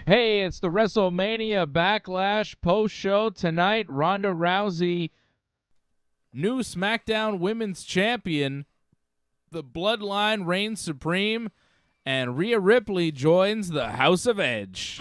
Hey, it's the WrestleMania Backlash post-show tonight. Ronda Rousey, new SmackDown Women's Champion. The Bloodline reigns supreme, and Rhea Ripley joins the House of Edge.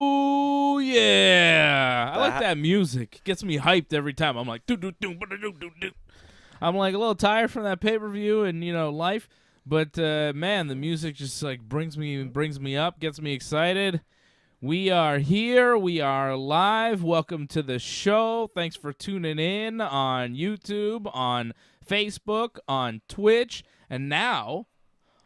Ooh, yeah. I like that music. It gets me hyped every time. I'm like, do. I'm like a little tired from that pay-per-view and, life. But, man, the music just, brings me up, gets me excited. We are here. We are live. Welcome to the show. Thanks for tuning in on YouTube, on Facebook, on Twitch, and now.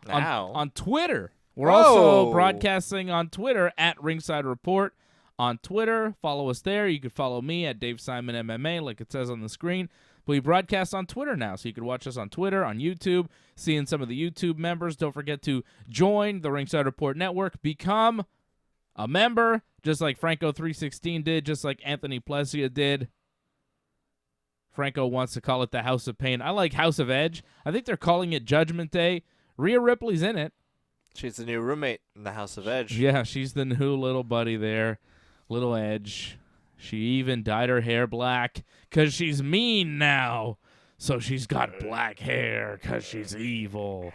On Twitter. We're also broadcasting on Twitter at Ringside Report. On Twitter, follow us there. You can follow me at Dave Simon MMA, like it says on the screen. But we broadcast on Twitter now, so you can watch us on Twitter, on YouTube, seeing some of the YouTube members. Don't forget to join the Ringside Report Network. Become a member, just like Franco 316 did, just like Anthony Plesia did. Franco wants to call it the House of Pain. I like House of Edge. I think they're calling it Judgment Day. Rhea Ripley's in it. She's the new roommate in the House of Edge. Yeah, she's the new little buddy there, little Edge. She even dyed her hair black because she's mean now. So she's got black hair because she's evil.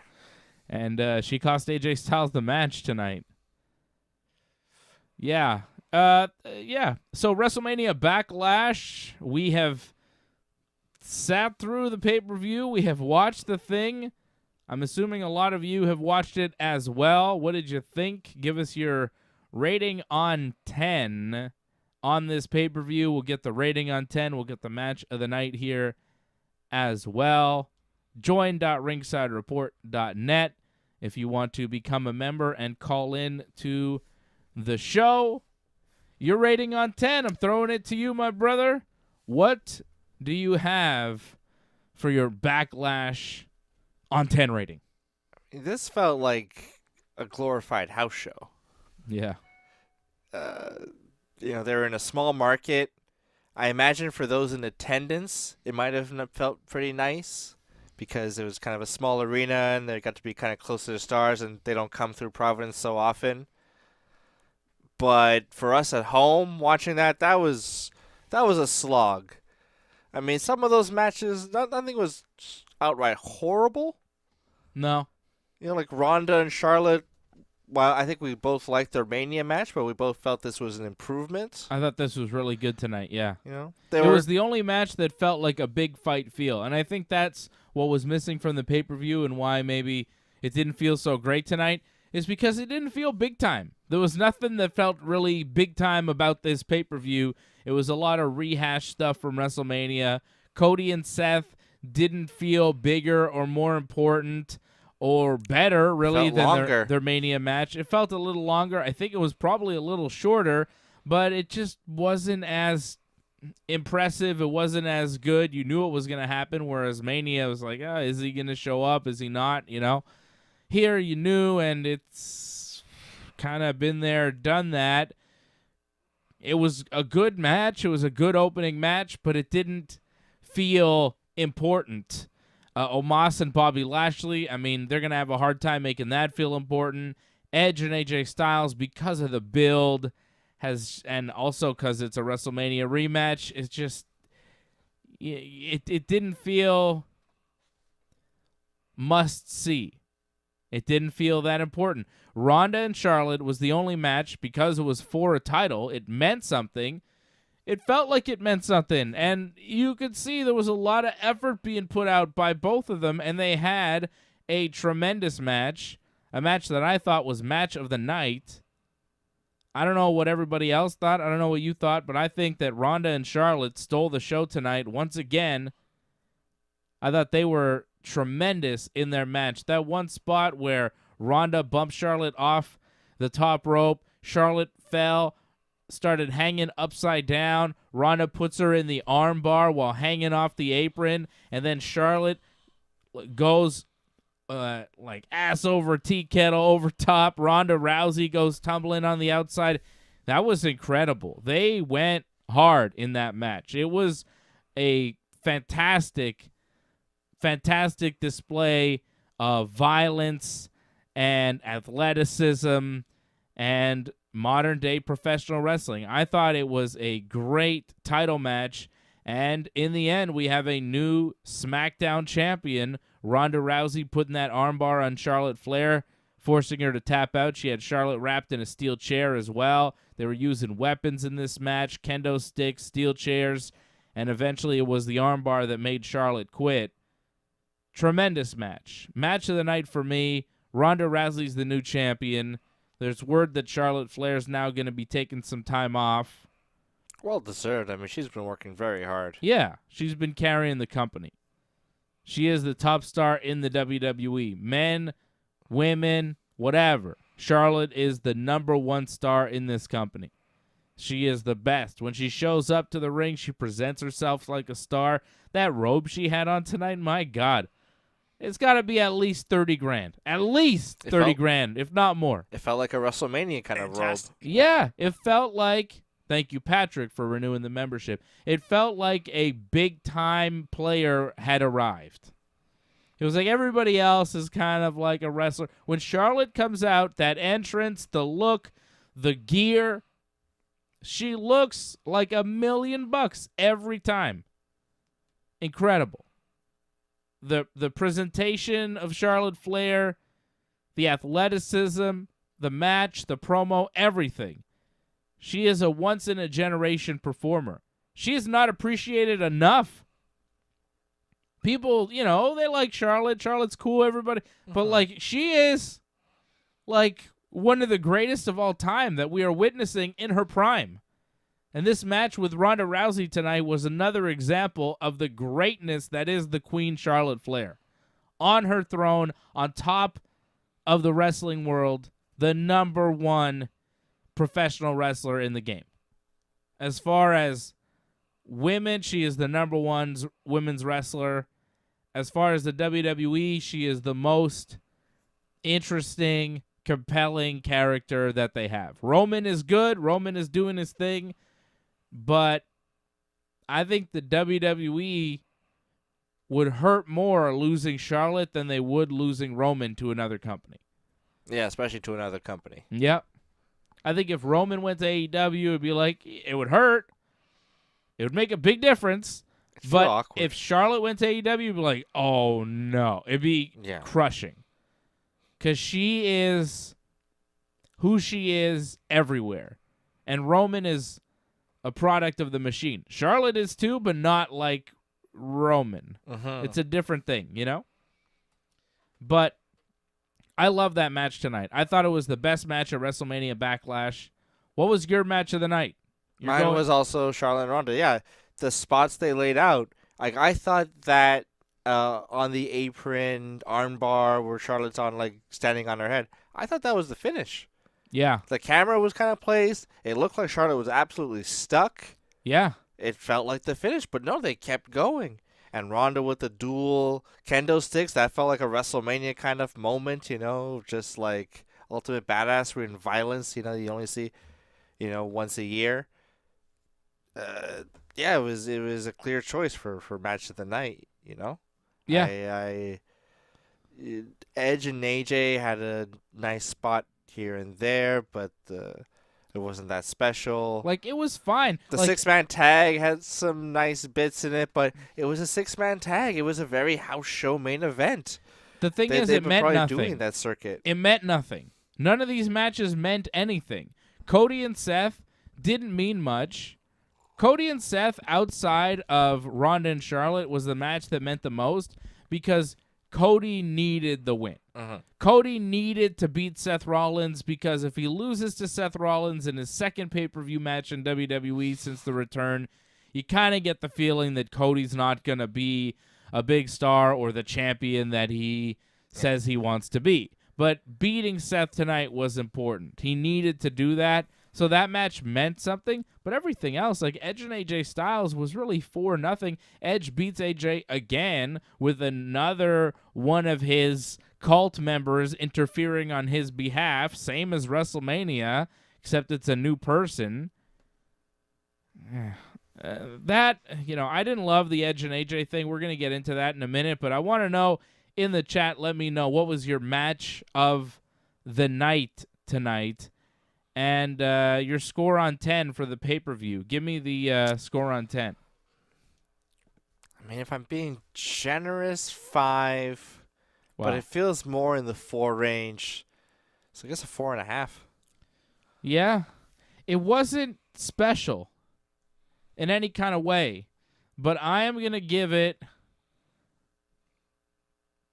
And she cost AJ Styles the match tonight. Yeah. So WrestleMania Backlash, we have sat through the pay-per-view. We have watched the thing. I'm assuming a lot of you have watched it as well. What did you think? Give us your rating on 10 on this pay-per-view. We'll get the rating on 10. We'll get the match of the night here as well. Join.ringsidereport.net if you want to become a member and call in to the show. Your rating on 10, I'm throwing it to you, my brother. What do you have for your Backlash on 10 rating? This felt like a glorified house show. Yeah. They were in a small market. I imagine for those in attendance, it might have felt pretty nice because it was kind of a small arena and they got to be kind of close to the stars and they don't come through Providence so often. But for us at home watching that was a slog. I mean, some of those matches, nothing was outright horrible. No. Like Ronda and Charlotte, well, I think we both liked their Mania match, but we both felt this was an improvement. I thought this was really good tonight, yeah. It was the only match that felt like a big fight feel, and I think that's what was missing from the pay-per-view and why maybe it didn't feel so great tonight, is because it didn't feel big time. There was nothing that felt really big time about this pay-per-view. It was a lot of rehash stuff from WrestleMania. Cody and Seth didn't feel bigger or more important or better, really, than their Mania match. It felt a little longer. I think it was probably a little shorter, but it just wasn't as impressive. It wasn't as good. You knew it was going to happen, whereas Mania was like, is he going to show up? Is he not? Here you knew, and it's kind of been there, done that. It was a good match. It was a good opening match, but it didn't feel important. Omos and Bobby Lashley, I mean, they're going to have a hard time making that feel important. Edge and AJ Styles, because of the build, and also because it's a WrestleMania rematch, it's just, it didn't feel must-see. It didn't feel that important. Ronda and Charlotte was the only match, because it was for a title, it meant something. It felt like it meant something, and you could see there was a lot of effort being put out by both of them, and they had a tremendous match, a match that I thought was match of the night. I don't know what everybody else thought. I don't know what you thought, but I think that Ronda and Charlotte stole the show tonight once again. I thought they were tremendous in their match. That one spot where Ronda bumped Charlotte off the top rope, Charlotte fell, started hanging upside down. Ronda puts her in the arm bar while hanging off the apron, and then Charlotte goes like ass over tea kettle over top. Ronda Rousey goes tumbling on the outside. That was incredible. They went hard in that match. It was a fantastic display of violence and athleticism and modern-day professional wrestling. I thought it was a great title match, and in the end, we have a new SmackDown champion, Ronda Rousey, putting that armbar on Charlotte Flair, forcing her to tap out. She had Charlotte wrapped in a steel chair as well. They were using weapons in this match, kendo sticks, steel chairs, and eventually it was the armbar that made Charlotte quit. Tremendous match. Match of the night for me. Ronda Rousey's the new champion. There's word that Charlotte Flair's now going to be taking some time off. Well deserved. I mean, she's been working very hard. Yeah, she's been carrying the company. She is the top star in the WWE. Men, women, whatever. Charlotte is the number one star in this company. She is the best. When she shows up to the ring, she presents herself like a star. That robe she had on tonight, my God. It's got to be at least 30 grand. At least 30 grand, if not more. It felt like a WrestleMania kind of robe. Yeah, it felt like, thank you, Patrick, for renewing the membership. It felt like a big-time player had arrived. It was like everybody else is kind of like a wrestler. When Charlotte comes out, that entrance, the look, the gear, she looks like $1 million every time. Incredible. The presentation of Charlotte Flair, the athleticism, the match, the promo, everything. She is a once-in-a-generation performer. She is not appreciated enough. People, you know, they like Charlotte. Charlotte's cool, everybody. But, like, she is, like, one of the greatest of all time that we are witnessing in her prime. And this match with Ronda Rousey tonight was another example of the greatness that is the Queen Charlotte Flair. On her throne, on top of the wrestling world, the number one professional wrestler in the game. As far as women, she is the number one women's wrestler. As far as the WWE, she is the most interesting, compelling character that they have. Roman is good. Roman is doing his thing. But I think the WWE would hurt more losing Charlotte than they would losing Roman to another company. Yeah, especially to another company. Yep. I think if Roman went to AEW, it would be like, it would hurt. It would make a big difference. But awkward. if Charlotte went to AEW, it would be like, oh, no. It'd be crushing. Because she is who she is everywhere. And Roman is a product of the machine. Charlotte is too, but not like Roman. It's a different thing, you know? But I love that match tonight. I thought it was the best match at WrestleMania Backlash. What was your match of the night? Mine was also Charlotte and Ronda. Yeah, the spots they laid out. Like, I thought that on the apron armbar where Charlotte's on, like, standing on her head, I thought that was the finish. Yeah. The camera was kind of placed. It looked like Charlotte was absolutely stuck. Yeah. It felt like the finish, but no, they kept going. And Ronda with the dual kendo sticks, that felt like a WrestleMania kind of moment, you know, just like Ultimate Badass in violence, you know, you only see, you know, once a year. Yeah, it was a clear choice for match of the night, you know? Yeah. Edge and AJ had a nice spot here and there, but it wasn't that special. Like, it was fine. The six-man tag had some nice bits in it, but it was a six-man tag. It was a very house show main event. The thing is, it meant nothing. Doing that circuit. It meant nothing. None of these matches meant anything. Cody and Seth didn't mean much. Cody and Seth, outside of Ronda and Charlotte, was the match that meant the most because Cody needed the win. Cody needed to beat Seth Rollins because if he loses to Seth Rollins in his second pay-per-view match in WWE since the return, you kind of get the feeling that Cody's not going to be a big star or the champion that he says he wants to be. But beating Seth tonight was important. He needed to do that. So that match meant something, but everything else, like Edge and AJ Styles, was really 4-0. Edge beats AJ again with another one of his cult members interfering on his behalf, same as WrestleMania, except it's a new person. I didn't love the Edge and AJ thing. We're going to get into that in a minute, but I want to know in the chat, let me know what was your match of the night tonight and your score on 10 for the pay-per-view. Give me the score on 10. I mean, if I'm being generous, 5, Wow. but it feels more in the 4 range. So I guess a 4.5. Yeah, it wasn't special in any kind of way, but I am going to give it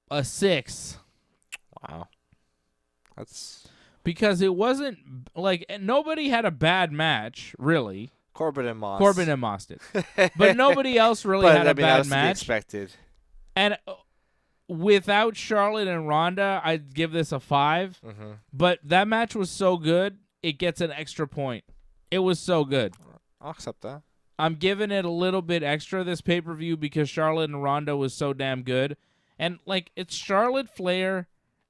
a 6. Wow. That's because it wasn't like nobody had a bad match, really. Corbin and Moss. Corbin and Moss did. But nobody else really but, had a that bad was to be match. expected. And without Charlotte and Ronda, I'd give this a 5. Mm-hmm. But that match was so good, it gets an extra point. It was so good. I'll accept that. I'm giving it a little bit extra this pay-per-view because Charlotte and Ronda was so damn good. And, like, it's Charlotte Flair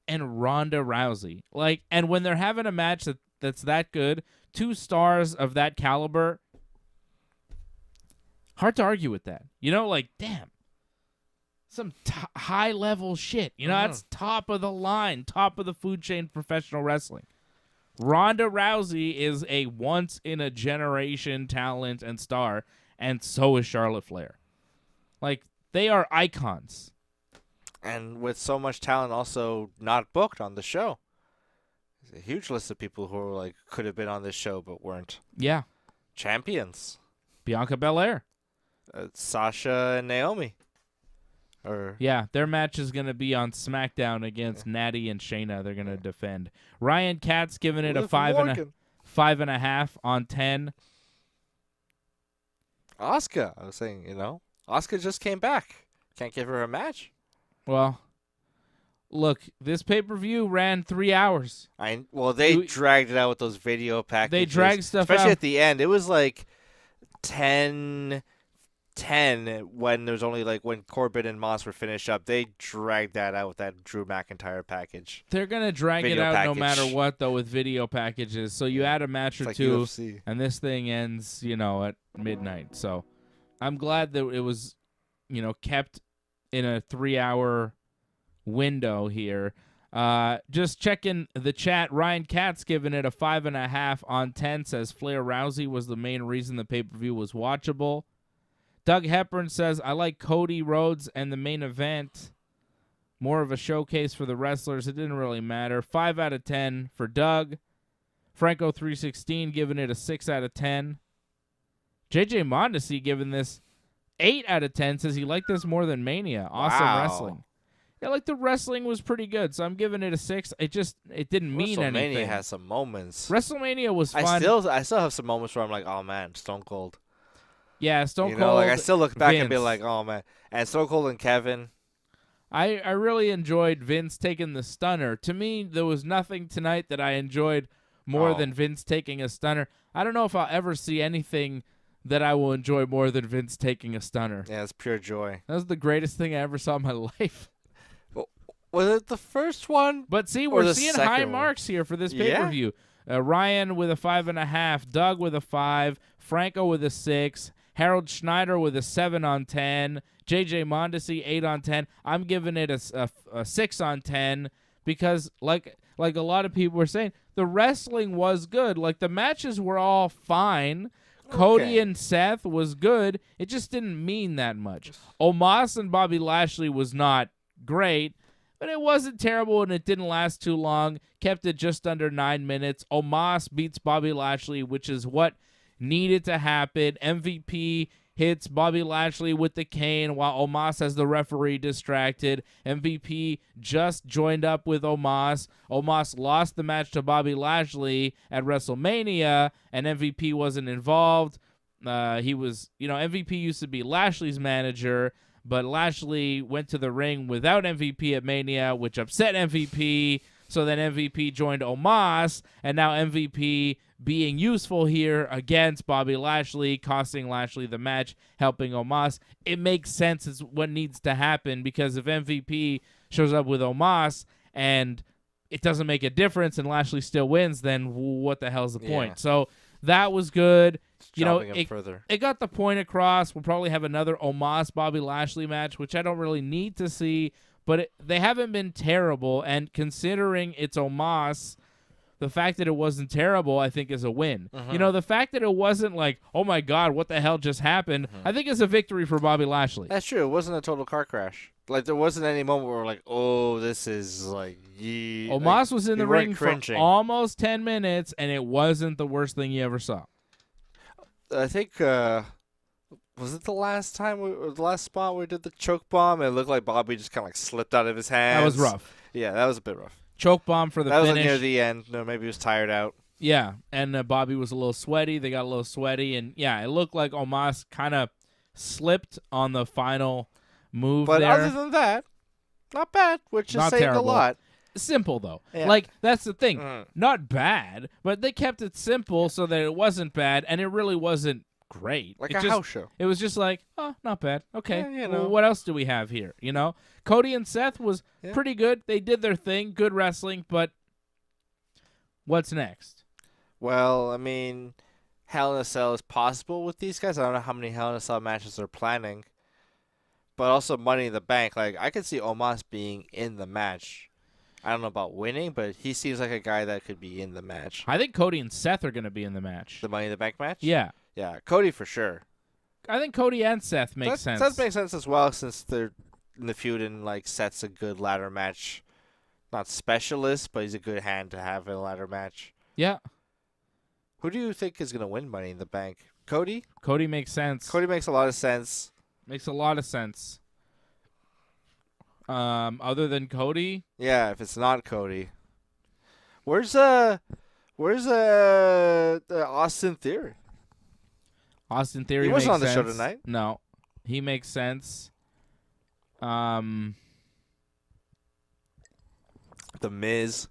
and Ronda Rousey. Like, and when they're having a match that's that good, 2 stars of that caliber, hard to argue with that. You know, like, damn. Some high-level shit. You know, that's top of the line, top of the food chain professional wrestling. Ronda Rousey is a once-in-a-generation talent and star, and so is Charlotte Flair. Like, they are icons. And with so much talent also not booked on the show. There's a huge list of people who are like could have been on this show but weren't. Yeah. Champions. Bianca Belair. Sasha and Naomi. Yeah, their match is going to be on SmackDown against Natty and Shayna. They're going to defend. Ryan Katz giving it a 5.5 on 10. Asuka, I was saying, Asuka just came back. Can't give her a match. Well, look, this pay-per-view ran 3 hours. They dragged it out with those video packages. They dragged stuff especially out. At the end. It was like 10 when there was only like when Corbin and Moss were finished up. They dragged that out with that Drew McIntyre package. They're going to drag it out no matter what, though, with video packages. So you add a match or two, UFC. And this thing ends, at midnight. So I'm glad that it was, kept in a 3-hour window here. Just checking the chat. Ryan Katz giving it a 5.5 on 10. Says Flair Rousey was the main reason the pay-per-view was watchable. Doug Hepburn says, I like Cody Rhodes and the main event. More of a showcase for the wrestlers. It didn't really matter. 5 out of 10 for Doug. Franco 316 giving it a 6 out of 10. JJ Mondesi giving this 8 out of 10. Says he liked this more than Mania. Awesome wrestling. Yeah, like the wrestling was pretty good, so I'm giving it a 6. It didn't mean anything. WrestleMania has some moments. WrestleMania was fun. I still have some moments where I'm like, oh man, Stone Cold. Yeah, Stone Cold. Like I still look back Vince. and be like, oh man, and Stone Cold and Kevin. I really enjoyed Vince taking the stunner. To me, there was nothing tonight that I enjoyed more than Vince taking a stunner. I don't know if I'll ever see anything that I will enjoy more than Vince taking a stunner. Yeah, it's pure joy. That was the greatest thing I ever saw in my life. Was it the first one? But see, we're seeing high marks here for this pay-per-view. Ryan with a 5.5, Doug with a 5, Franco with a 6, Harold Schneider with a 7 on 10, JJ Mondesi 8 on 10. I'm giving it a 6 on 10 because, like a lot of people were saying, the wrestling was good. Like, the matches were all fine. Cody and Seth was good. It just didn't mean that much. Omos and Bobby Lashley was not great, but it wasn't terrible, and it didn't last too long. Kept it just under 9 minutes. Omos beats Bobby Lashley, which is what needed to happen. MVP hits Bobby Lashley with the cane while Omos has the referee distracted. MVP just joined up with Omos. Omos lost the match to Bobby Lashley at WrestleMania, and MVP wasn't involved. MVP used to be Lashley's manager, but Lashley went to the ring without MVP at Mania, which upset MVP. So then MVP joined Omos, and now MVP being useful here against Bobby Lashley, costing Lashley the match, helping Omos. It makes sense. It's what needs to happen because if MVP shows up with Omos and it doesn't make a difference and Lashley still wins, then what the hell's the point? So that was good. It got the point across. We'll probably have another Omos Bobby Lashley match, which I don't really need to see, but they haven't been terrible, and considering it's Omos, the fact that it wasn't terrible, I think, is a win. The fact that it wasn't like, oh my God, what the hell just happened, I think is a victory for Bobby Lashley. That's true. It wasn't a total car crash. Like, there wasn't any moment where we're like, oh, this is like, Omos was in the ring for almost 10 minutes, and it wasn't the worst thing you ever saw. I think, was it the last spot where we did the choke bomb? It looked like Bobby just kind of like slipped out of his hands. That was rough. Yeah, that was a bit rough. Choke bomb for the finish. That was near the end. No, maybe he was tired out. Yeah, and Bobby was a little sweaty. They got a little sweaty, and it looked like Omos kind of slipped on the final move there. But other than that, not bad, which is saying a lot. Simple, though. Yeah. Like, that's the thing. Not bad, but they kept it simple so that it wasn't bad, and it really wasn't great. Like a house show. It was just like, oh, not bad. Okay, well, what else do we have here, Cody and Seth was pretty good. They did their thing, good wrestling, but what's next? Well, I mean, Hell in a Cell is possible with these guys. I don't know how many Hell in a Cell matches they're planning, but also Money in the Bank. Like, I could see Omos being in the match. I don't know about winning, but he seems like a guy that could be in the match. I think Cody and Seth are going to be in the match. The Money in the Bank match? Yeah. Yeah, Cody for sure. I think Cody and Seth make sense. Seth makes sense as well, since they're in the feud, and like Seth's a good ladder match, not specialist, but he's a good hand to have in a ladder match. Yeah. Who do you think is going to win Money in the Bank? Cody? Cody makes sense. Cody makes a lot of sense. Makes a lot of sense. Other than Cody? Yeah, if it's not Cody. Where's Austin Theory? Austin Theory he makes wasn't on the sense. show tonight. No. He makes sense. The Miz.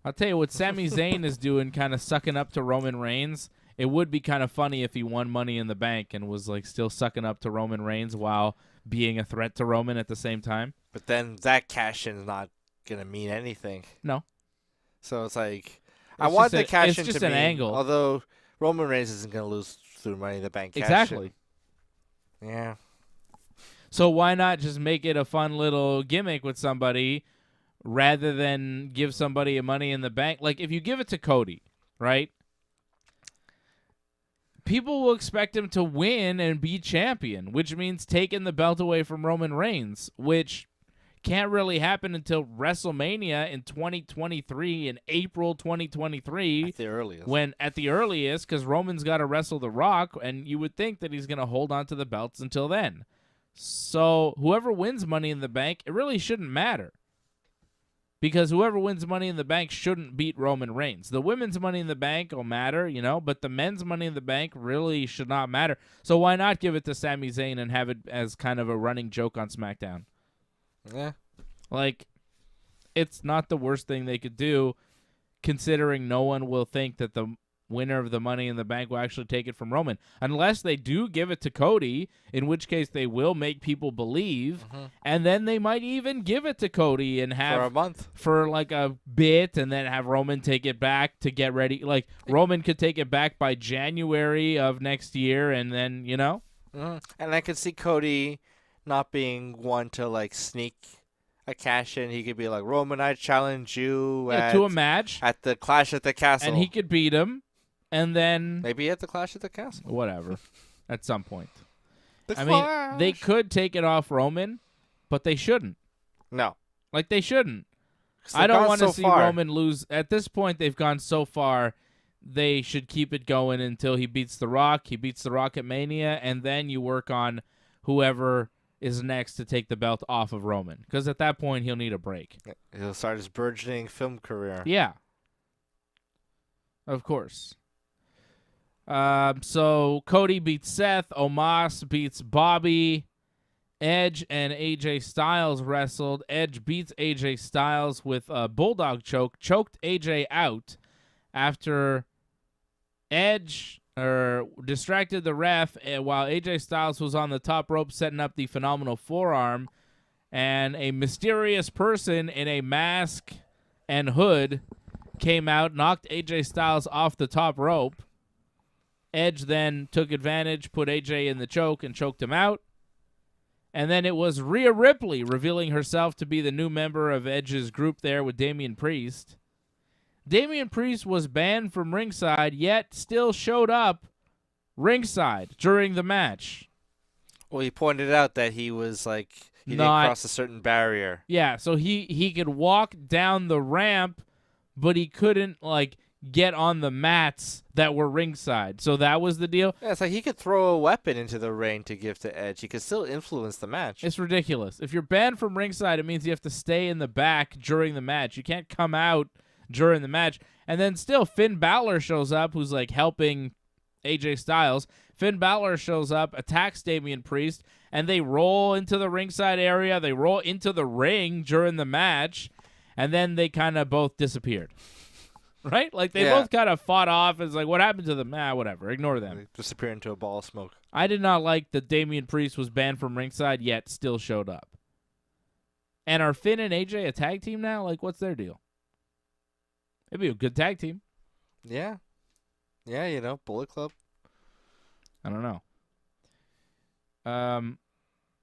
I'll tell you what Sami Zayn is doing, kind of sucking up to Roman Reigns. It would be kind of funny if he won Money in the Bank and was like still sucking up to Roman Reigns while being a threat to Roman at the same time. But then that cash-in is not going to mean anything. No. So it's like, I want the cash-in to mean, just an angle. Although Roman Reigns isn't going to lose through Money in the Bank cash-in. Exactly. Yeah. So why not just make it a fun little gimmick with somebody rather than give somebody a Money in the Bank? Like, if you give it to Cody, right? People will expect him to win and be champion, which means taking the belt away from Roman Reigns, which can't really happen until WrestleMania in 2023, in April 2023. At the earliest. At the earliest, because Roman's got to wrestle The Rock, and you would think that he's going to hold on to the belts until then. So whoever wins Money in the Bank, it really shouldn't matter. Because whoever wins Money in the Bank shouldn't beat Roman Reigns. The women's Money in the Bank will matter, but the men's Money in the Bank really should not matter. So why not give it to Sami Zayn and have it as kind of a running joke on SmackDown? Yeah. Like, it's not the worst thing they could do, considering no one will think that the winner of the Money in the Bank will actually take it from Roman. Unless they do give it to Cody, in which case they will make people believe, and then they might even give it to Cody and have... For a month. For like a bit, and then have Roman take it back to get ready. Like, Roman could take it back by January of next year, and then, And I could see Cody not being one to, like, sneak a cash-in. He could be like, Roman, I challenge you to a match. At the Clash at the Castle. And he could beat him. And then... Maybe at the Clash at the Castle. Whatever. At some point. I mean, they could take it off Roman, but they shouldn't. No. Like, they shouldn't. I don't want to see Roman lose. At this point, they've gone so far, they should keep it going until he beats The Rock. He beats The Rock at Mania, and then you work on whoever is next to take the belt off of Roman. Because at that point, he'll need a break. He'll start his burgeoning film career. Yeah. Of course. So Cody beats Seth. Omos beats Bobby. Edge and AJ Styles wrestled. Edge beats AJ Styles with a bulldog choke. Choked AJ out after Edge distracted the ref while AJ Styles was on the top rope setting up the phenomenal forearm. and a mysterious person in a mask and hood came out, knocked AJ Styles off the top rope. Edge then took advantage, put AJ in the choke, and choked him out. And then it was Rhea Ripley revealing herself to be the new member of Edge's group there with Damian Priest. Damian Priest was banned from ringside, yet still showed up ringside during the match. Well, he pointed out that he was like, he didn't cross a certain barrier. Yeah, so he could walk down the ramp, but he couldn't, like, get on the mats that were ringside. So that was the deal. Yeah, it's like he could throw a weapon into the ring to give to Edge. He could still influence the match. It's ridiculous. If you're banned from ringside, it means you have to stay in the back during the match. You can't come out during the match. And then still Finn Balor shows up, who's like helping AJ Styles. Finn Balor shows up, attacks Damian Priest, and they roll into the ringside area. They roll into the ring during the match, and then they kind of both disappeared. Right? Like, they both kind of fought off. It's like, what happened to them? Whatever. Ignore them. They disappear into a ball of smoke. I did not like that Damian Priest was banned from ringside, yet still showed up. And are Finn and AJ a tag team now? Like, what's their deal? It'd be a good tag team. Yeah. Yeah, you know, Bullet Club. I don't know.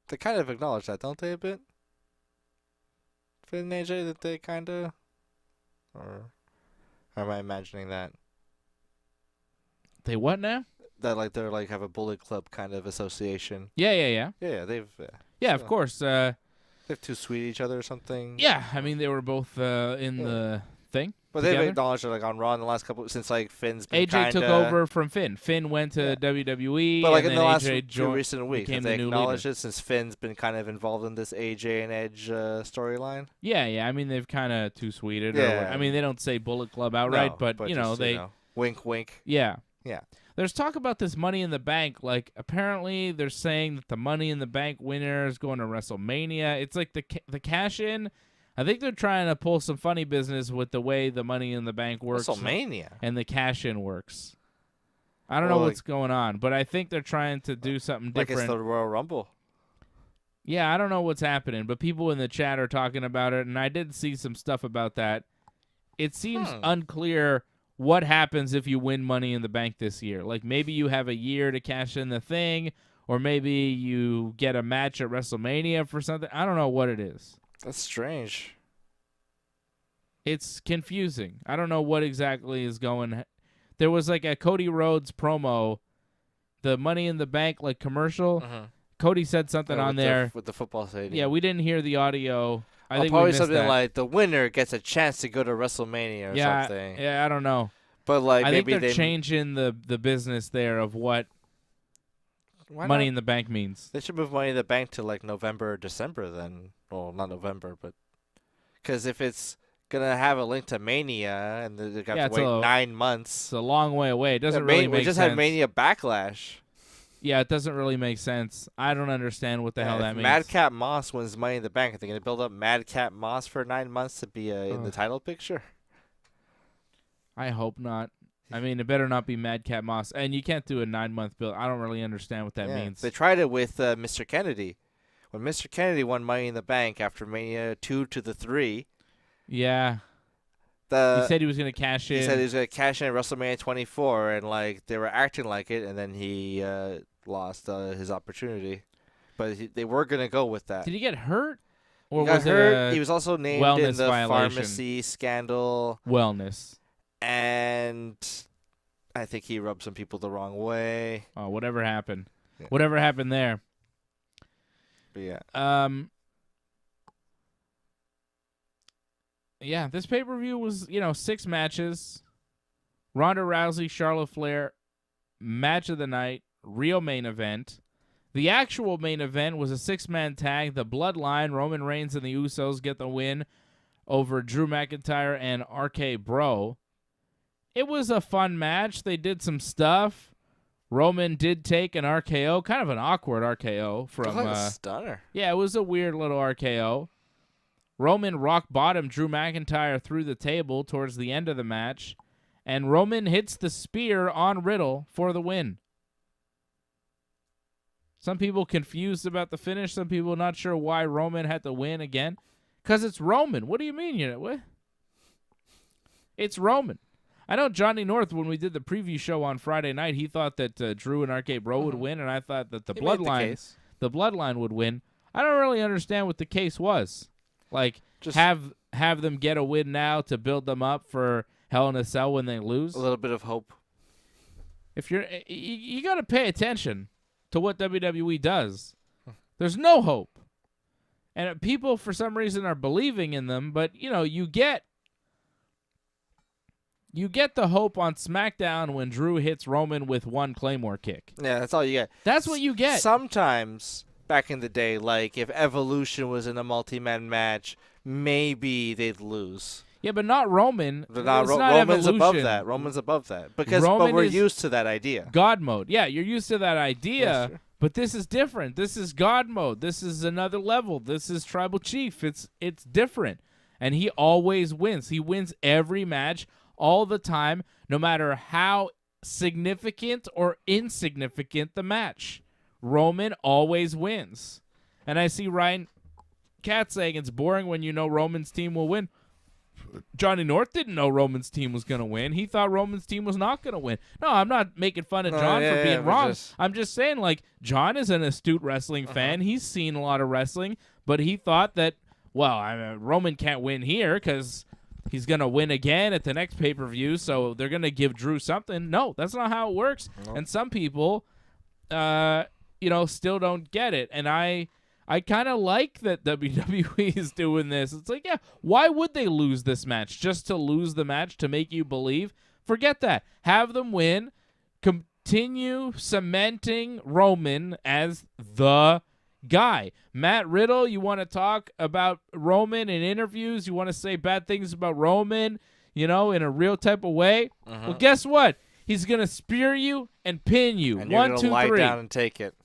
They kind of acknowledge that, don't they, a bit? Finn and AJ, that they kind of... Or am I imagining that? They what now? That, like, they're, like, have a Bullet Club kind of association. Yeah. Yeah, they've... Yeah, of course. They're too sweet to each other or something. Yeah, I mean, they were both in the thing. But together. they've acknowledged it, like, on Raw in the last couple... Since, like, Finn's been AJ took over from Finn. Finn went to WWE, but, like, and in the then last AJ few recent weeks, have they the new acknowledged leader. it since Finn's been kind of involved in this AJ and Edge storyline? Yeah. I mean, they've kind of too sweeted. Yeah. I mean, they don't say Bullet Club outright, No, but you know, just, they... wink, wink. Yeah. Yeah. There's talk about this Money in the Bank. Like, apparently they're saying that the Money in the Bank winner is going to WrestleMania. It's like the cash-in. I think they're trying to pull some funny business with the way the Money in the Bank works. WrestleMania. And the cash-in works. I don't know what's going on, but I think they're trying to do something different. Like it's the Royal Rumble. Yeah, I don't know what's happening, but people in the chat are talking about it, and I did see some stuff about that. It seems unclear what happens if you win Money in the Bank this year. Like, maybe you have a year to cash in the thing, or maybe you get a match at WrestleMania for something. I don't know what it is. That's strange. It's confusing. I don't know what exactly is going. There was like a Cody Rhodes promo, the Money in the Bank like commercial. Cody said something on there with the football stadium. Yeah, we didn't hear the audio. I think probably we missed something that. like the winner gets a chance to go to WrestleMania or something. Yeah, I don't know. But like I maybe think they're changing the business there of what Money in the Bank means. They should move Money in the Bank to like November or December then. Well, not November, but because if it's gonna have a link to Mania and they got to wait 9 months, it's a long way away. It doesn't really make sense. We just had Mania Backlash. Yeah, it doesn't really make sense. I don't understand what the hell that means. Madcap Moss wins Money in the Bank. Are they going to build up Madcap Moss for 9 months to be in the title picture? I hope not. I mean, it better not be Madcap Moss. And you can't do a 9-month build. I don't really understand what that means. They tried it with Mr. Kennedy. When Mr. Kennedy won Money in the Bank after Mania 2 to the 3. Yeah. He said he was going to cash in. He said he was going to cash in at WrestleMania 24, and like they were acting like it, and then he lost his opportunity. But they were going to go with that. Did he get hurt? Or he got hurt. It He was also named in the pharmacy scandal. Wellness. And I think he rubbed some people the wrong way. Oh, whatever happened. Yeah. Whatever happened there. But yeah. Yeah, this pay-per-view was, 6 matches. Ronda Rousey, CharlotteFlair, match of the night, real main event. The actual main event was a 6-man tag. The Bloodline, Roman Reigns and the Usos get the win over Drew McIntyre and RK Bro. It was a fun match. They did some stuff. Roman did take an RKO, kind of an awkward RKO from like a stunner. Yeah, it was a weird little RKO. Roman rock bottomed Drew McIntyre through the table towards the end of the match, and Roman hits the spear on Riddle for the win. Some people confused about the finish. Some people not sure why Roman had to win again. Because it's Roman. What do you mean? What? It's Roman. I know Johnny North, when we did the preview show on Friday night, he thought that Drew and RK Bro would win, and I thought that the Bloodline would win. I don't really understand what the case was. Like, just have them get a win now to build them up for Hell in a Cell when they lose. A little bit of hope. If you got to pay attention to what WWE does. There's no hope. And people, for some reason, are believing in them, but, you get the hope on SmackDown when Drew hits Roman with one Claymore kick. Yeah, that's all you get. That's what you get. Sometimes, back in the day, like, if Evolution was in a multi-man match, maybe they'd lose. Yeah, but not Roman. Roman's above that. Roman's above that. But we're used to that idea. God mode. Yeah, you're used to that idea, Yes, sir. But this is different. This is God mode. This is another level. This is Tribal Chief. It's different. And he always wins. He wins every match all the time, no matter how significant or insignificant the match. Roman always wins. And I see Ryan Katz saying it's boring when you know Roman's team will win. Johnny North didn't know Roman's team was going to win. He thought Roman's team was not going to win. No, I'm not making fun of John for being wrong. I'm just saying, like, John is an astute wrestling fan. He's seen a lot of wrestling, but he thought that, Roman can't win here because he's going to win again at the next pay-per-view, so they're going to give Drew something. No, that's not how it works. No. And some people, still don't get it. And I kind of like that WWE is doing this. It's like, yeah, why would they lose this match? Just to lose the match to make you believe? Forget that. Have them win. Continue cementing Roman as the guy. Matt Riddle, you want to talk about Roman in interviews? You want to say bad things about Roman, in a real type of way? Well, guess what? He's going to spear you and pin you. And you're going to lie down and take it.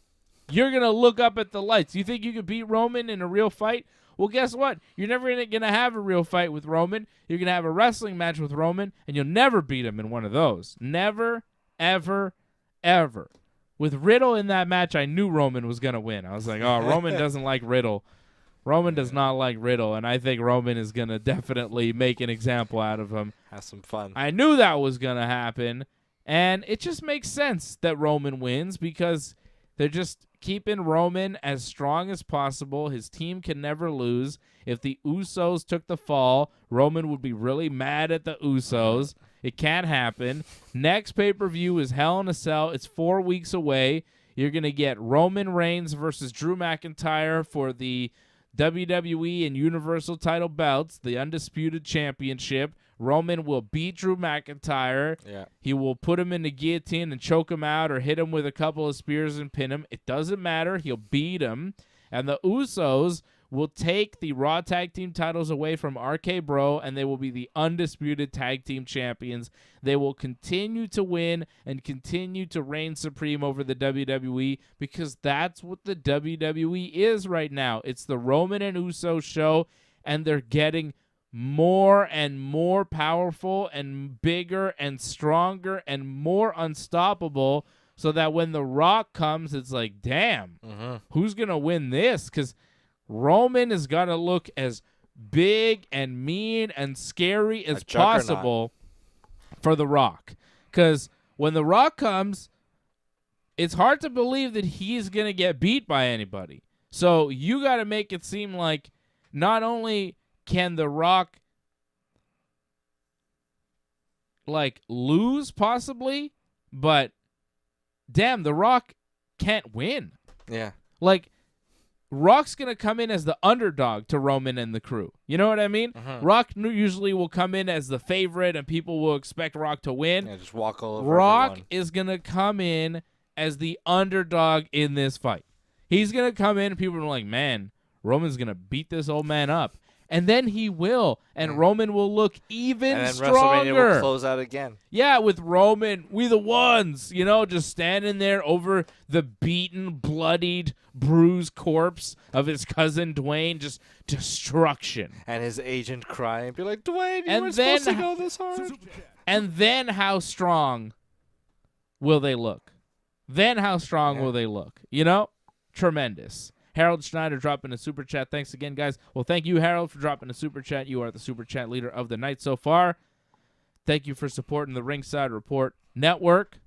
You're going to look up at the lights. You think you could beat Roman in a real fight? Well, guess what? You're never going to have a real fight with Roman. You're going to have a wrestling match with Roman, and you'll never beat him in one of those. Never, ever, ever. With Riddle in that match, I knew Roman was going to win. I was like, oh, Roman doesn't like Riddle. Roman does not like Riddle, and I think Roman is going to definitely make an example out of him. Have some fun. I knew that was going to happen, and it just makes sense that Roman wins because they're just keeping Roman as strong as possible. His team can never lose. If the Usos took the fall, Roman would be really mad at the Usos. It can't happen. Next pay-per-view is Hell in a Cell. It's 4 weeks away. You're going to get Roman Reigns versus Drew McIntyre for the WWE and Universal title belts, the Undisputed Championship. Roman will beat Drew McIntyre. Yeah. He will put him in the guillotine and choke him out or hit him with a couple of spears and pin him. It doesn't matter. He'll beat him. And the Usos will take the Raw Tag Team titles away from RK Bro, and they will be the Undisputed Tag Team Champions. They will continue to win and continue to reign supreme over the WWE because that's what the WWE is right now. It's the Roman and Uso show, and they're getting more and more powerful and bigger and stronger and more unstoppable so that when The Rock comes, it's like, damn, who's going to win this? Because Roman is going to look as big and mean and scary as possible for The Rock. Because when The Rock comes, it's hard to believe that he's going to get beat by anybody. So you got to make it seem like not only can The Rock lose possibly, but damn, The Rock can't win. Yeah. Rock's going to come in as the underdog to Roman and the crew. You know what I mean? Rock usually will come in as the favorite and people will expect Rock to win. Yeah, just walk all over Rock everyone. is going to come in as the underdog in this fight. He's going to come in and people are like, man, Roman's going to beat this old man up. And then he will, and Roman will look even stronger. WrestleMania will close out again. Yeah, with Roman, we the ones, just standing there over the beaten, bloodied, bruised corpse of his cousin Dwayne, just destruction. And his agent crying, be like, Dwayne, you weren't supposed to go this hard. And then how strong will they look? Then how strong will they look? tremendous. Harold Schneider dropping a super chat. Thanks again, guys. Well, thank you, Harold, for dropping a super chat. You are the super chat leader of the night so far. Thank you for supporting the Ringside Report Network.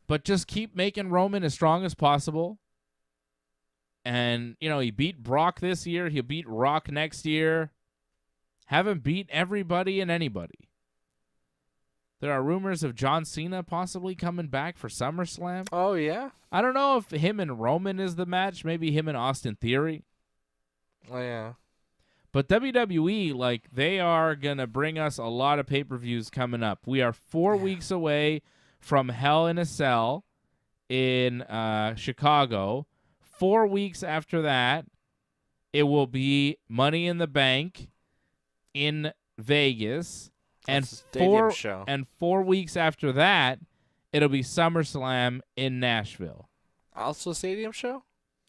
But just keep making Roman as strong as possible. And, he beat Brock this year. He'll beat Rock next year. Have him beat everybody and anybody. There are rumors of John Cena possibly coming back for SummerSlam. Oh, yeah? I don't know if him and Roman is the match. Maybe him and Austin Theory. Oh, yeah. But WWE, they are going to bring us a lot of pay-per-views coming up. We are 4 weeks away from Hell in a Cell in Chicago. 4 weeks after that, it will be Money in the Bank in Vegas. That's And a stadium show. 4 weeks after that, it'll be SummerSlam in Nashville. Also a stadium show?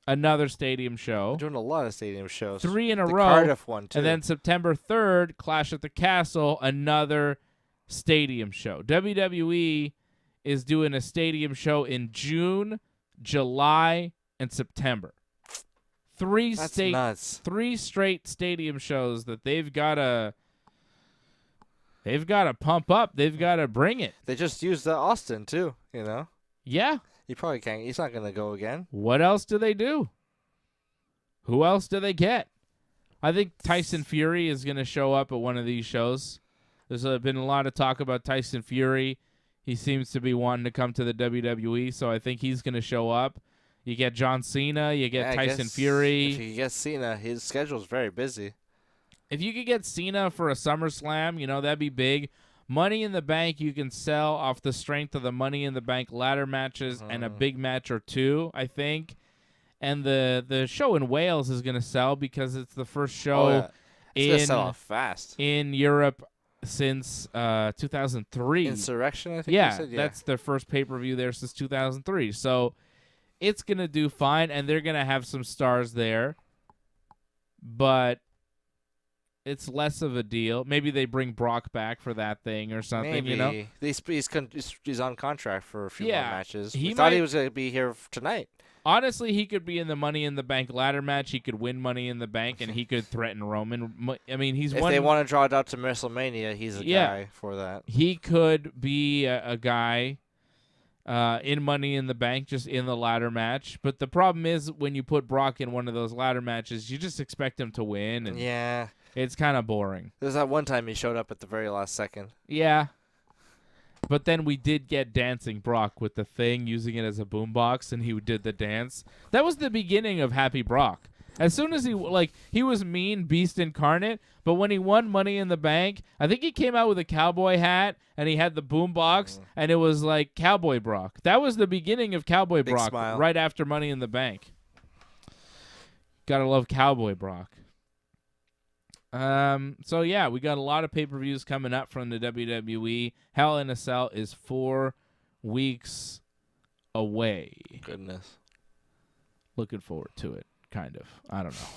Another stadium show. We're doing a lot of stadium shows. 3 in a the row. Cardiff one, too. And then September 3rd, Clash at the Castle, another stadium show. WWE is doing a stadium show in June, July, and September. That's nuts. 3 straight stadium shows that they've got to pump up. They've got to bring it. They just used Austin, too, Yeah. He probably can't. He's not going to go again. What else do they do? Who else do they get? I think Tyson Fury is going to show up at one of these shows. There's been a lot of talk about Tyson Fury. He seems to be wanting to come to the WWE, so I think he's going to show up. You get John Cena, you get Tyson Fury. If you get Cena, his schedule's very busy. If you could get Cena for a SummerSlam, that'd be big. Money in the Bank you can sell off the strength of the Money in the Bank ladder matches and a big match or two, I think. And the show in Wales is going to sell because it's the first show It's going to sell off fast. In Europe since 2003. Insurrection, I think you said? That's their first pay-per-view there since 2003. So it's going to do fine, and they're going to have some stars there. But it's less of a deal. Maybe they bring Brock back for that thing or something, Maybe. He's on contract for a few more matches. He thought he was going to be here tonight. Honestly, he could be in the Money in the Bank ladder match. He could win Money in the Bank, and he could threaten Roman. I mean, if they want to draw it out to WrestleMania, he's a guy for that. He could be a guy in Money in the Bank, just in the ladder match. But the problem is when you put Brock in one of those ladder matches, you just expect him to win. And it's kind of boring. There's that one time he showed up at the very last second. Yeah. But then we did get Dancing Brock with the thing, using it as a boombox, and he did the dance. That was the beginning of Happy Brock. As soon as he was mean, beast incarnate, but when he won Money in the Bank, I think he came out with a cowboy hat, and he had the boombox, and it was like Cowboy Brock. That was the beginning of Cowboy Big Brock, smile. right after Money in the Bank. Gotta love Cowboy Brock. So yeah, we got a lot of pay-per-views coming up from the WWE. Hell in a Cell is 4 weeks away. Goodness. Looking forward to it, kind of. I don't know.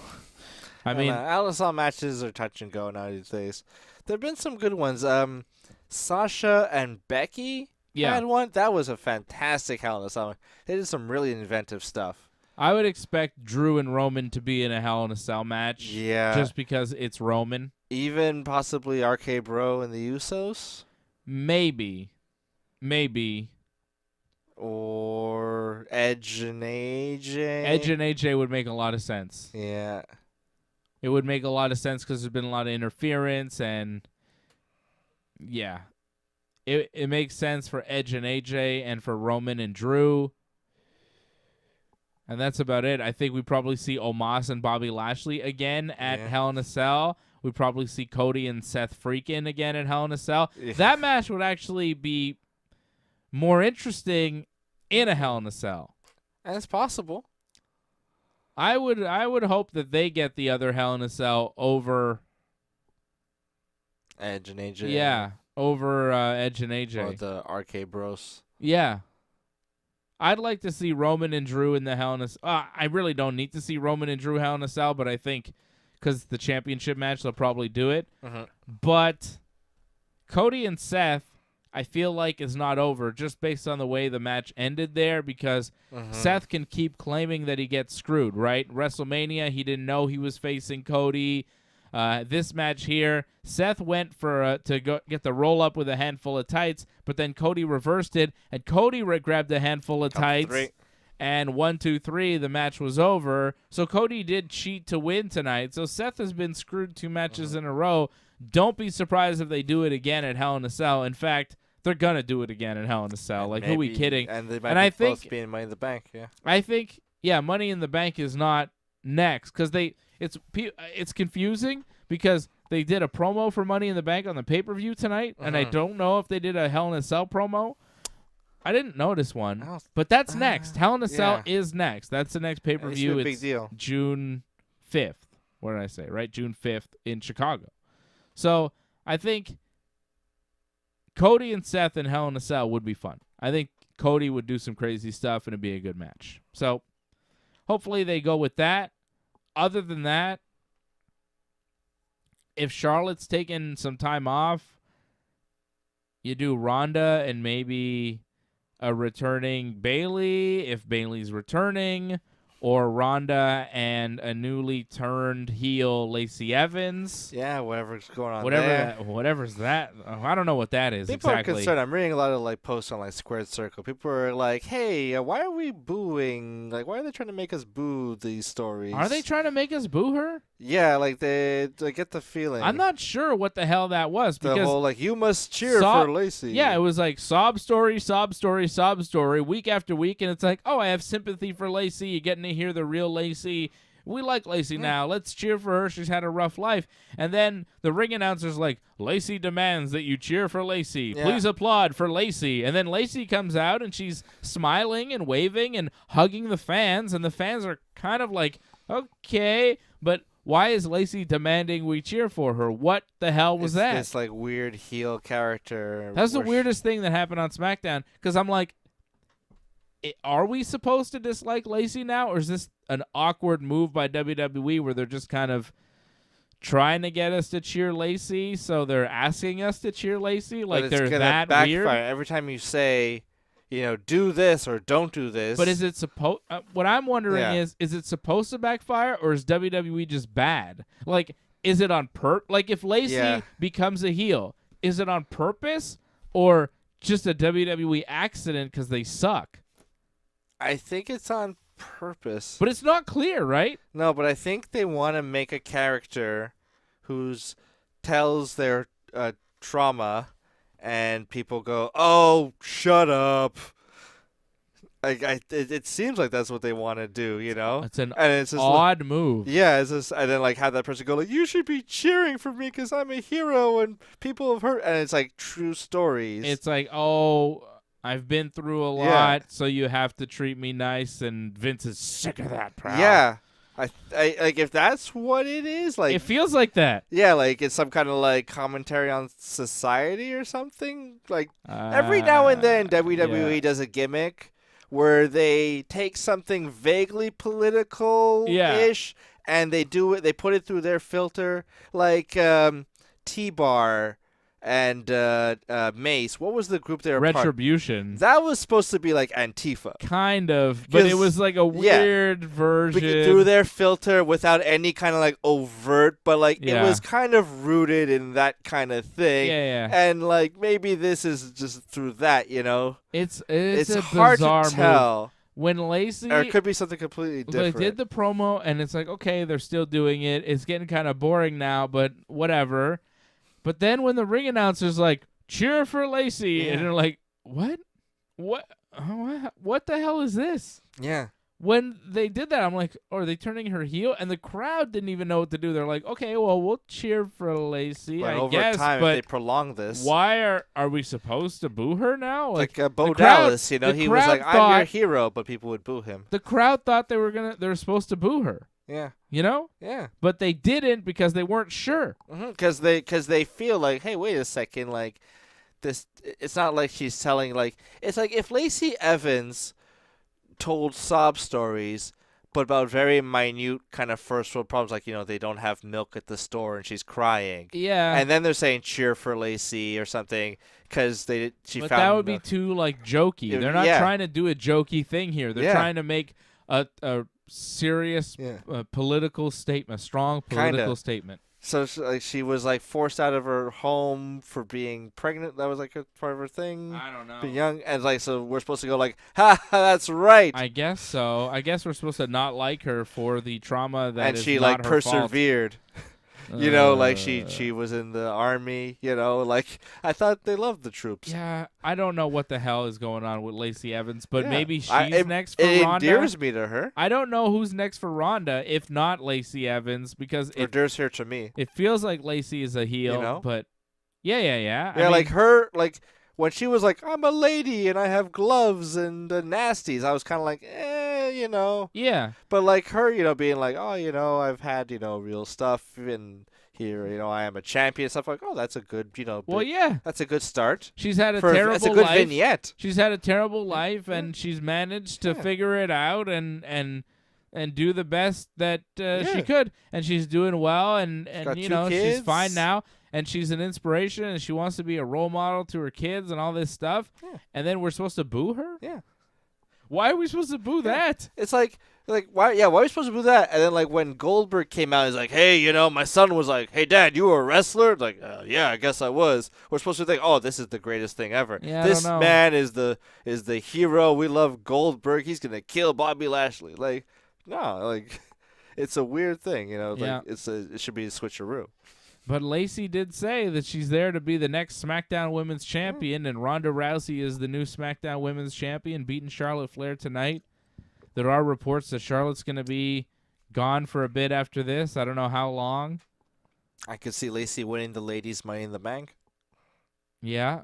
I mean, mean, Hell in a Cell matches are touch and go nowadays. There have been some good ones. Sasha and Becky had one. That was a fantastic Hell in a Cell. They did some really inventive stuff. I would expect Drew and Roman to be in a Hell in a Cell match. Yeah. Just because it's Roman. Even possibly RK Bro and the Usos? Maybe. Or Edge and AJ? Edge and AJ would make a lot of sense. Yeah. It would make a lot of sense because there's been a lot of interference and yeah. It makes sense for Edge and AJ and for Roman and Drew. And that's about it. I think we probably see Omos and Bobby Lashley again at Hell in a Cell. We probably see Cody and Seth Freakin again at Hell in a Cell. Yeah. That match would actually be more interesting in a Hell in a Cell. And it's possible. I would hope that they get the other Hell in a Cell over Edge and AJ. Yeah, over Edge and AJ. Or the RK Bros. Yeah. I'd like to see Roman and Drew in the Hell in a Cell. I really don't need to see Roman and Drew Hell in a Cell, but I think because the championship match, they'll probably do it. Mm-hmm. But Cody and Seth I feel like is not over just based on the way the match ended there, because Seth can keep claiming that he gets screwed, right? WrestleMania, he didn't know he was facing Cody. This match here, Seth went for to go get the roll up with a handful of tights, but then Cody reversed it, and Cody grabbed a handful of tights. And 1, 2, 3, the match was over. So Cody did cheat to win tonight. So Seth has been screwed 2 matches in a row. Don't be surprised if they do it again at Hell in a Cell. In fact, they're gonna do it again at Hell in a Cell. Like, who are we kidding? And they might be close to being Money in the Bank. Yeah. I think, Money in the Bank is not next, because it's confusing because they did a promo for Money in the Bank on the pay-per-view tonight, and I don't know if they did a Hell in a Cell promo. I didn't notice one, but that's next. Hell in a Cell is next. That's the next pay-per-view. It's a big deal. June 5th. What did I say, right? June 5th in Chicago. So I think Cody and Seth in Hell in a Cell would be fun. I think Cody would do some crazy stuff, and it'd be a good match. So hopefully they go with that. Other than that, if Charlotte's taking some time off, you do Ronda and maybe a returning Bayley, if Bayley's returning, or Ronda and a newly turned heel Lacey Evans. Yeah, whatever's going on there. Whatever's that. I don't know what that is People exactly. are concerned. I'm reading a lot of posts on Squared Circle. People are like, "Hey, why are we booing? Why are they trying to make us boo these stories? Are they trying to make us boo her? Yeah, they get the feeling. I'm not sure what the hell that was, the because whole you must cheer for Lacey. Yeah, it was sob story, sob story, sob story, week after week, and it's I have sympathy for Lacey. You're getting to hear the real Lacey. We like Lacey now. Let's cheer for her. She's had a rough life. And then the ring announcer's Lacey demands that you cheer for Lacey. Yeah. Please applaud for Lacey. And then Lacey comes out, and she's smiling and waving and hugging the fans, and the fans are kind of okay, but why is Lacey demanding we cheer for her? What the hell was that? This weird heel character. That's the weirdest thing that happened on SmackDown, because I'm are we supposed to dislike Lacey now, or is this an awkward move by WWE where they're just kind of trying to get us to cheer Lacey, so they're asking us to cheer Lacey? They're that backfire weird? Every time you say, do this or don't do this. But is it supposed? What I'm wondering is it supposed to backfire, or is WWE just bad? Is it on if Lacey becomes a heel, is it on purpose or just a WWE accident because they suck? I think it's on purpose. But it's not clear, right? No, but I think they want to make a character who tells their trauma, and people go, "Oh, shut up." It seems like that's what they want to do, It's an odd move. Yeah, and then have that person go "You should be cheering for me because I'm a hero and people have hurt," and it's true stories. It's "Oh, I've been through a lot, so you have to treat me nice," and Vince is sick of that, pal. Yeah. I if that's what it is, it feels like that. Yeah, it's some kind of commentary on society or something. Every now and then WWE does a gimmick where they take something vaguely political-ish and they put it through their filter, T-Bar and Mace. What was the group they were Retribution. Part? That was supposed to be Antifa. Kind of, but it was a weird version. Through their filter without any kind of overt, but it was kind of rooted in that kind of thing. Yeah. And maybe this is just through that, It's a hard bizarre to tell. Move. When Lacey, or it could be something completely different. They did the promo, and it's okay, they're still doing it. It's getting kind of boring now, but whatever. But then when the ring announcer's cheer for Lacey, and they're what? What the hell is this? Yeah. When they did that, I'm are they turning her heel? And the crowd didn't even know what to do. They're okay, well, we'll cheer for Lacey, I guess. Time, but if they prolong this. Why are we supposed to boo her now? Bo Dallas, he was I'm your hero, but people would boo him. The crowd thought they were supposed to boo her. Yeah. Yeah. But they didn't because they weren't sure. Because they feel hey, wait a second, this. It's not she's telling it's if Lacey Evans told sob stories, but about very minute kind of first world problems, like, they don't have milk at the store and she's crying. Yeah. And then they're saying cheer for Lacey or something because she but found. That would be too jokey. They're not trying to do a jokey thing here. They're trying to make a serious political statement, strong political statement. So she was forced out of her home for being pregnant. That was a part of her thing. I don't know. Being young, and so we're supposed to go ha, that's right. I guess so. I guess we're supposed to not like her for the trauma that and is she not her persevered. fault. She was in the army. I thought they loved the troops. Yeah, I don't know what the hell is going on with Lacey Evans, but maybe she's next for it Ronda. It endears me to her. I don't know who's next for Ronda, if not Lacey Evans, because it endears her to me. It feels like Lacey is a heel, but yeah. Yeah, I mean, her when she was I'm a lady and I have gloves and nasties, I was kind of Yeah. But her, being oh, I've had, real stuff in here, I am a champion, stuff oh, that's a good, well, yeah. That's a good start. She's had a terrible life. That's a good vignette. She's had a terrible life, and she's managed to figure it out and do the best that she could. And she's doing well, and she's fine now. And she's an inspiration, and she wants to be a role model to her kids and all this stuff. Yeah. And then we're supposed to boo her? Yeah. Why are we supposed to boo that? It's why are we supposed to boo that? And then when Goldberg came out, he's like, hey, my son was like, hey, Dad, you were a wrestler? Yeah, I guess I was. We're supposed to think, oh, this is the greatest thing ever. Yeah, this man is the hero. We love Goldberg. He's gonna kill Bobby Lashley. No, it's a weird thing, it should be a switcheroo. But Lacey did say that she's there to be the next SmackDown Women's Champion, and Ronda Rousey is the new SmackDown Women's Champion, beating Charlotte Flair tonight. There are reports that Charlotte's going to be gone for a bit after this. I don't know how long. I could see Lacey winning the ladies' Money in the Bank. Yeah.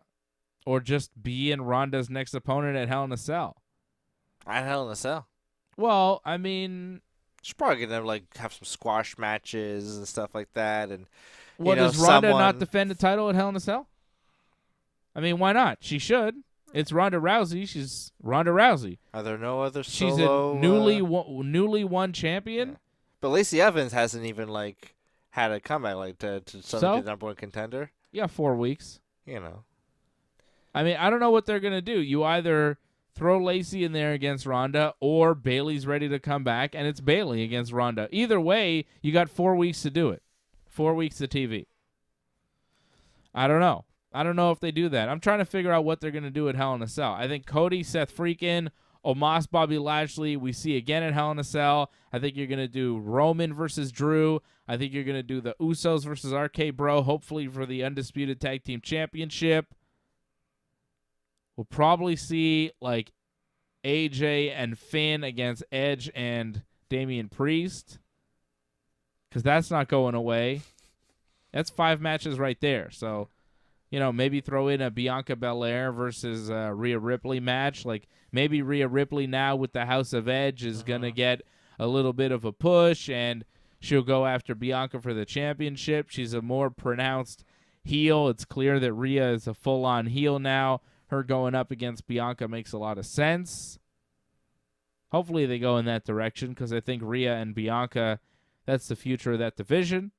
Or just being Ronda's next opponent at Hell in a Cell. At Hell in a Cell? Well, I mean, she's probably going to have some squash matches and stuff like that. And does Ronda not defend the title at Hell in a Cell? I mean, why not? She should. It's Ronda Rousey. She's Ronda Rousey. Are there no other solo? She's a newly won champion. Yeah. But Lacey Evans hasn't even had a comeback to the number one contender. Yeah, 4 weeks. I mean, I don't know what they're gonna do. You either throw Lacey in there against Ronda, or Bayley's ready to come back, and it's Bayley against Ronda. Either way, you got 4 weeks to do it. 4 weeks of TV. I don't know. I don't know if they do that. I'm trying to figure out what they're going to do at Hell in a Cell. I think Cody, Seth Freakin', Omos, Bobby Lashley, we see again at Hell in a Cell. I think you're going to do Roman versus Drew. I think you're going to do the Usos versus RK Bro, hopefully for the Undisputed Tag Team Championship. We'll probably see AJ and Finn against Edge and Damian Priest, because that's not going away. That's 5 matches right there. So, maybe throw in a Bianca Belair versus Rhea Ripley match. Maybe Rhea Ripley now with the House of Edge is going to get a little bit of a push, and she'll go after Bianca for the championship. She's a more pronounced heel. It's clear that Rhea is a full-on heel now. Her going up against Bianca makes a lot of sense. Hopefully they go in that direction, because I think Rhea and Bianca, that's the future of that division.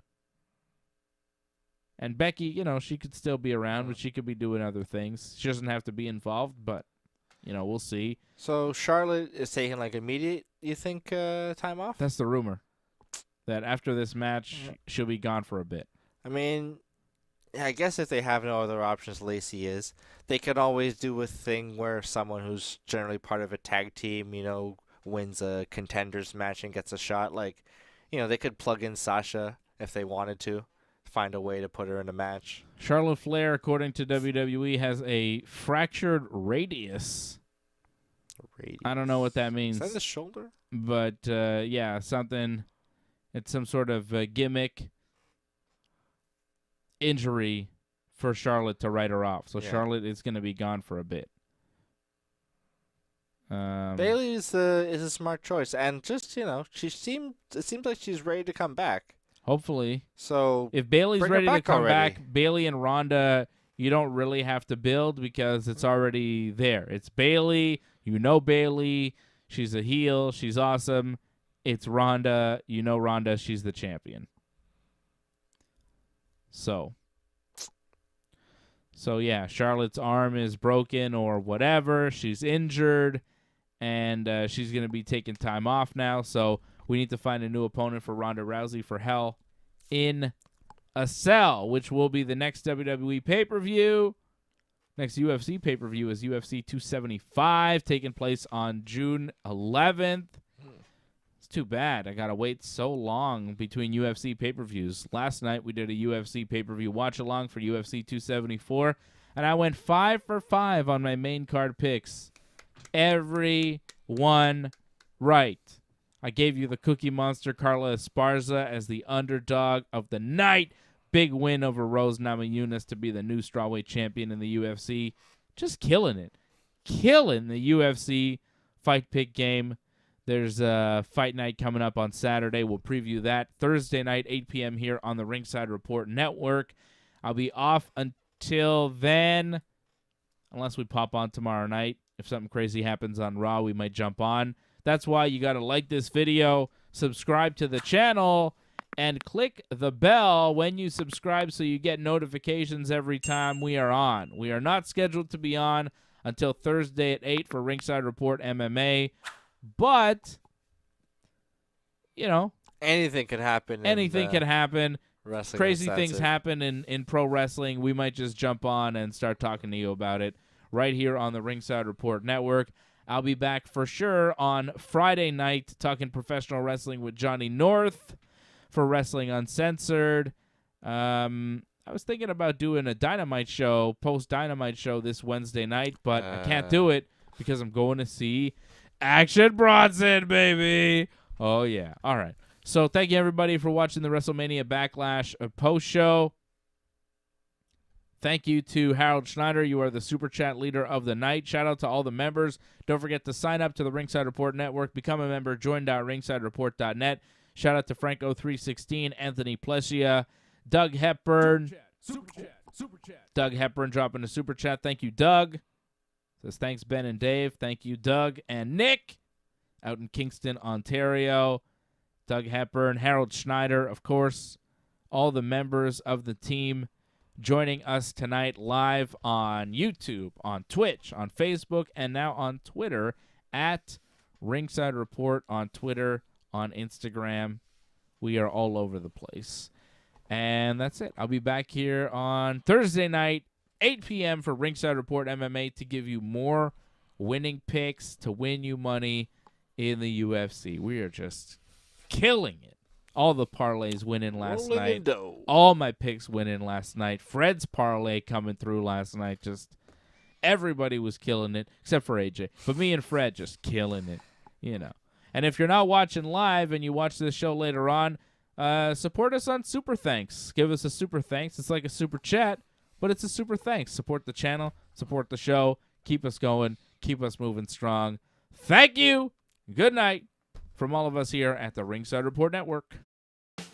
And Becky, she could still be around, but she could be doing other things. She doesn't have to be involved, but, we'll see. So Charlotte is taking, immediate, you think, time off? That's the rumor. That after this match, she'll be gone for a bit. I mean, I guess if they have no other options, Lacey is. They can always do a thing where someone who's generally part of a tag team, wins a contenders match and gets a shot. They could plug in Sasha if they wanted to. Find a way to put her in a match. Charlotte Flair, according to WWE, has a fractured radius. I don't know what that means. Is that the shoulder? But, something. It's some sort of gimmick injury for Charlotte to write her off. So Charlotte is going to be gone for a bit. Bayley is a smart choice. And just, it seems like she's ready to come back. Hopefully. So if Bayley's ready to come back, Bayley and Ronda, you don't really have to build because it's already there. It's Bayley. Bayley. She's a heel. She's awesome. It's Ronda. You know Ronda. She's the champion. So yeah, Charlotte's arm is broken or whatever. She's injured, and she's going to be taking time off now. So we need to find a new opponent for Ronda Rousey for Hell in a Cell, which will be the next WWE pay-per-view. Next UFC pay-per-view is UFC 275, taking place on June 11th. It's too bad. I got to wait so long between UFC pay-per-views. Last night we did a UFC pay-per-view watch-along for UFC 274, and I went 5 for 5 on my main card picks. Every one right. I gave you the Cookie Monster Carla Esparza as the underdog of the night. Big win over Rose Namajunas to be the new strawweight champion in the UFC. Just killing it. Killing the UFC fight pick game. There's a fight night coming up on Saturday. We'll preview that. Thursday night, 8 p.m. here on the Ringside Report Network. I'll be off until then, unless we pop on tomorrow night. If something crazy happens on Raw, we might jump on. That's why you got to like this video, subscribe to the channel, and click the bell when you subscribe so you get notifications every time we are on. We are not scheduled to be on until Thursday at 8 for Ringside Report MMA. But, you know. Anything could happen. Anything could happen. Crazy Uncensored. things happen in pro wrestling. We might just jump on and start talking to you about it right here on the Ringside Report Network. I'll be back for sure on Friday night talking professional wrestling with Johnny North for Wrestling Uncensored. I was thinking about doing a Dynamite show, post-Dynamite show this Wednesday night, but I can't do it because I'm going to see Action Bronson, baby. Oh, yeah. All right. So thank you, everybody, for watching the WrestleMania Backlash post-show. Thank you to Harold Schneider. You are the Super Chat leader of the night. Shout out to all the members. Don't forget to sign up to the Ringside Report Network. Become a member. Join.ringsidereport.net. Shout out to Franco316, Anthony Plesia, Doug Hepburn. Super chat. Doug Hepburn dropping a Super Chat. Thank you, Doug. Says, thanks, Ben and Dave. Thank you, Doug and Nick out in Kingston, Ontario. Doug Hepburn, Harold Schneider, of course, all the members of the team joining us tonight live on YouTube, on Twitch, on Facebook, and now on Twitter at Ringside Report on Twitter, on Instagram. We are all over the place. And that's it. I'll be back here on Thursday night, 8 p.m. for Ringside Report MMA to give you more winning picks to win you money in the UFC. We are just killing it. All the parlays winning last night. All my picks winning last night. Fred's parlay coming through last night. Just everybody was killing it, except for AJ. But me and Fred just killing it, you know. And if you're not watching live and you watch this show later on, support us on Super Thanks. Give us a Super Thanks. It's like a Super Chat, but it's a Super Thanks. Support the channel. Support the show. Keep us going. Keep us moving strong. Thank you. Good night from all of us here at the Ringside Report Network.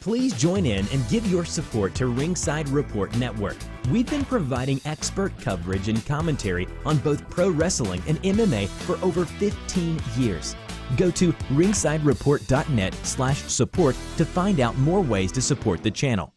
Please join in and give your support to Ringside Report Network. We've been providing expert coverage and commentary on both pro wrestling and MMA for over 15 years. Go to ringsidereport.net/support to find out more ways to support the channel.